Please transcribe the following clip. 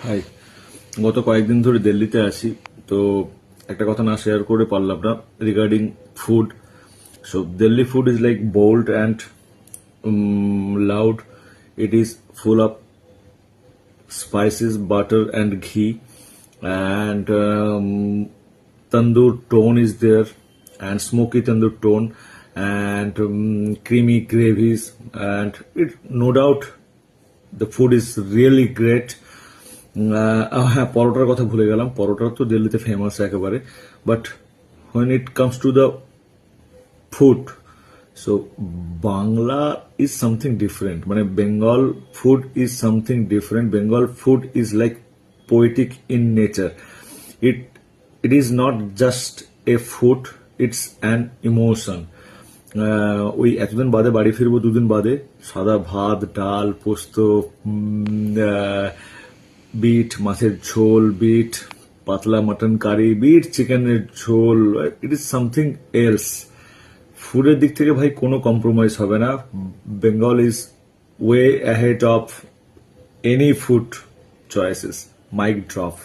High, গত কয়েকদিন ধরে দিল্লিতে আছি, তো একটা কথা না শেয়ার করে পারলাম না regarding food. So Delhi food is like bold and loud. It is full of spices, butter and ghee, and tandoor tone is there, and smoky tandoor tone, and creamy gravies, and it no doubt the food is really great. হ্যাঁ, পরোটার কথা ভুলে গেলাম. পরোটা তো দিল্লিতে famous একেবারে, but when it comes to the food, so Bangla is something different. মানে Bengal food is something different. Bengal food is like poetic in nature. It is not just a food, it's an emotion. ওই এতদিন বাদে বাড়ি ফিরবো, দুদিন বাদে সাদা ভাত, ডাল, পোস্ত, বিট মাছের ঝোল, বিট পাতলা মাটন কারি, বিট চিকেনের ঝোল. It is something else. ফুডের দিক থেকে ভাই কোনো কম্প্রোমাইজ হবে না. Bengal is way ahead of any food choices. Mic drop.